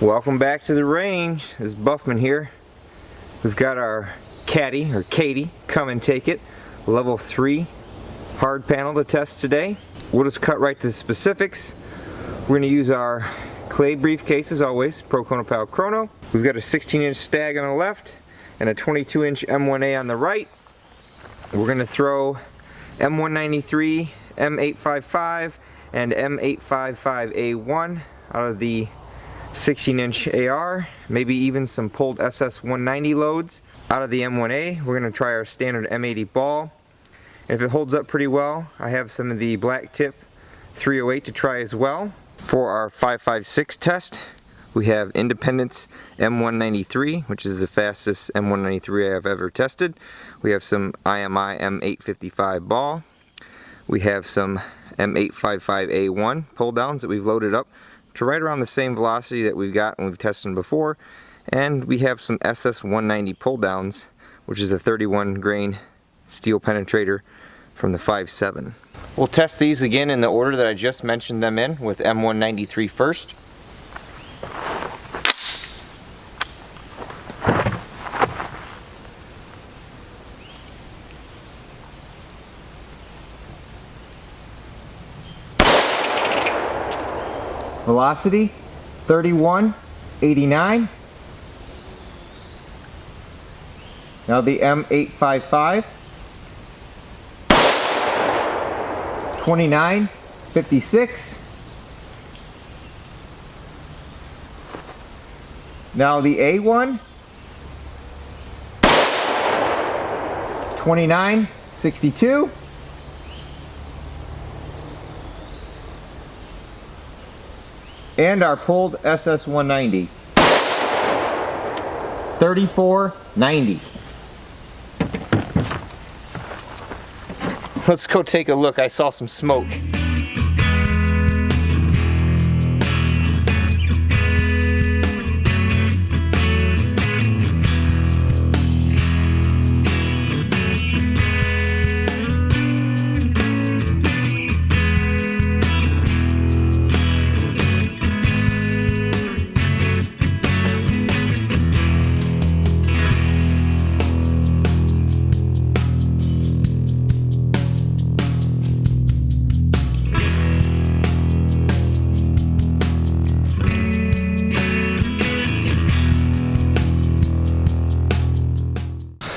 Welcome back to the range. This is Buffman here. We've got our CATI, or CATI, come and take it, level 3 hard panel to test today. We'll just cut right to the specifics. We're going to use our clay briefcase as always, Pro Pal Chrono. We've got a 16-inch stag on the left and a 22-inch M1A on the right. We're going to throw M193, M855, and M855A1 out of the 16-inch AR, maybe even some pulled SS190 loads out of the M1A. We're going to try our standard M80 Ball, and if it holds up pretty well, I have some of the black tip 308 to try as well. For our 5.56 test, we have Independence M193, which is the fastest M193 I've ever tested. We have some IMI M855 Ball. We have some M855A1 pull downs that we've loaded up to right around the same velocity that we've got when we've tested them before. And we have some SS190 pull downs, which is a 31 grain steel penetrator from the 5.7. We'll test these again in the order that I just mentioned them in, with M193 first. Velocity 31.89. Now the M855 29.56. Now the A1 29.62. And our pulled SS190 34.90. Let's go take a look. I saw some smoke.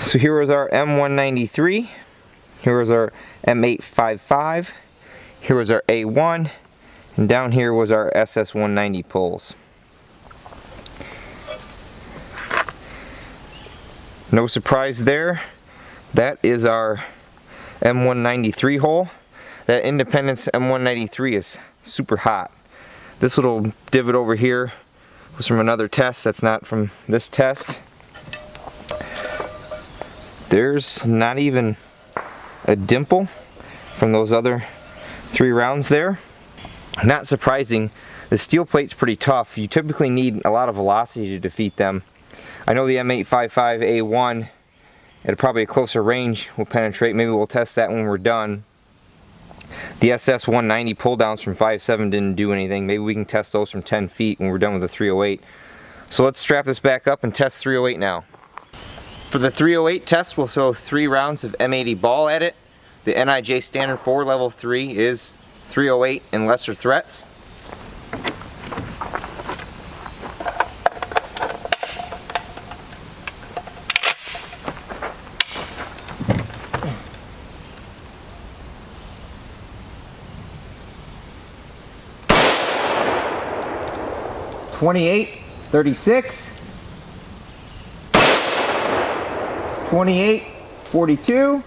So here was our M193, here was our M855, here was our A1, and down here was our SS190 pulls. No surprise there, that is our M193 hole. That Independence M193 is super hot. This little divot over here was from another test, that's not from this test. There's not even a dimple from those other 3 rounds there. Not surprising, the steel plate's pretty tough. You typically need a lot of velocity to defeat them. I know the M855A1 at probably a closer range will penetrate. Maybe we'll test that when we're done. The SS190 pull downs from 5.7 didn't do anything. Maybe we can test those from 10 feet when we're done with the 308. So let's strap this back up and test 308 now. For the 308 test, we'll throw 3 rounds of M80 Ball at it. The NIJ standard for level 3 is 308 and lesser threats. .28-36. 28-42,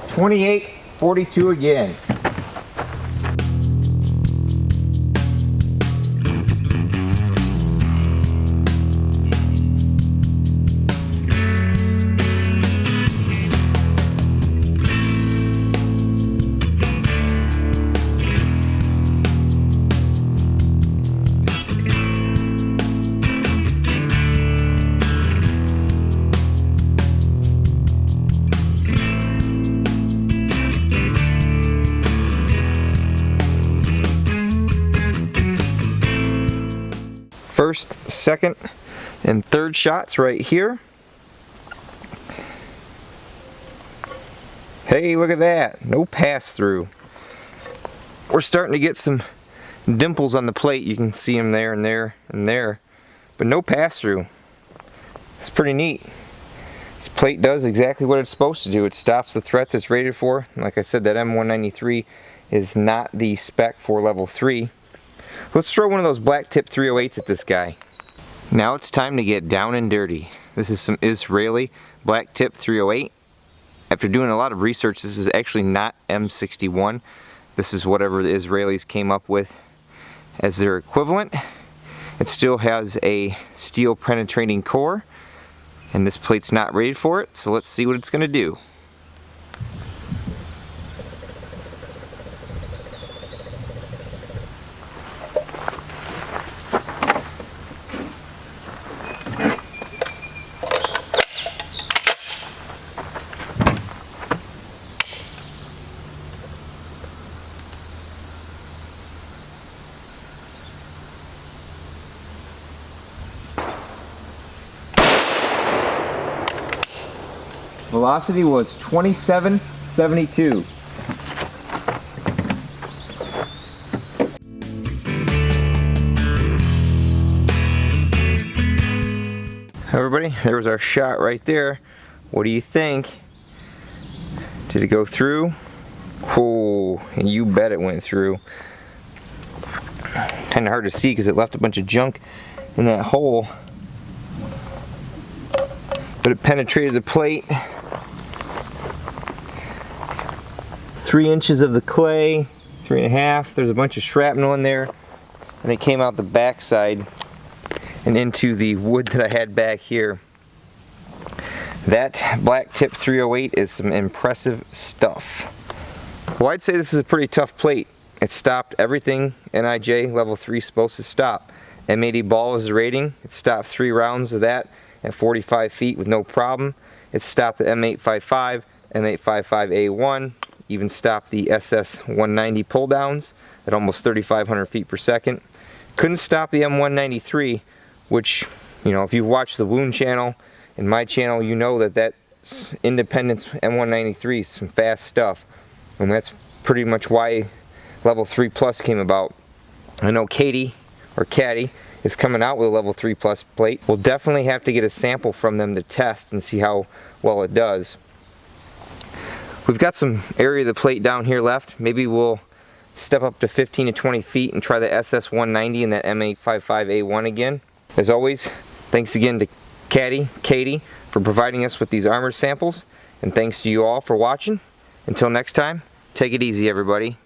28-42 again. first, second, and third shots right here. Hey, look at that. No pass-through. We're starting to get some dimples on the plate. You can see them there and there and there. But no pass-through. It's pretty neat. This plate does exactly what it's supposed to do. It stops the threats it's rated for. Like I said, that M193 is not the spec for level 3. Let's throw one of those black tip 308s at this guy. Now it's time to get down and dirty. This is some Israeli black tip 308. After doing a lot of research, this is actually not M61. This is whatever the Israelis came up with as their equivalent. It still has a steel penetrating core, and this plate's not rated for it, so let's see what it's going to do. Velocity was 2772. Everybody, there was our shot right there. What do you think? Did it go through? Oh, and you bet it went through. Kind of hard to see because it left a bunch of junk in that hole. But it penetrated the plate. 3 inches of the clay, 3.5. There's a bunch of shrapnel in there, and it came out the backside and into the wood that I had back here. That black tip 308 is some impressive stuff. Well, I'd say this is a pretty tough plate. It stopped everything NIJ level 3 is supposed to stop. M80 Ball is the rating. It stopped 3 rounds of that at 45 feet with no problem. It stopped the M855, M855A1, even stopped the SS190 pull downs at almost 3,500 feet per second. Couldn't stop the M193, which, you know, if you've watched the Wound channel and my channel, you know that Independence M193 is some fast stuff. And that's pretty much why level 3 plus came about. I know CATI, or CATI, is coming out with a level 3 plus plate. We'll definitely have to get a sample from them to test and see how well it does. We've got some area of the plate down here left. Maybe we'll step up to 15 to 20 feet and try the SS190 and that M855A1 again. As always, thanks again to CATI for providing us with these armor samples, and thanks to you all for watching. Until next time, take it easy, everybody.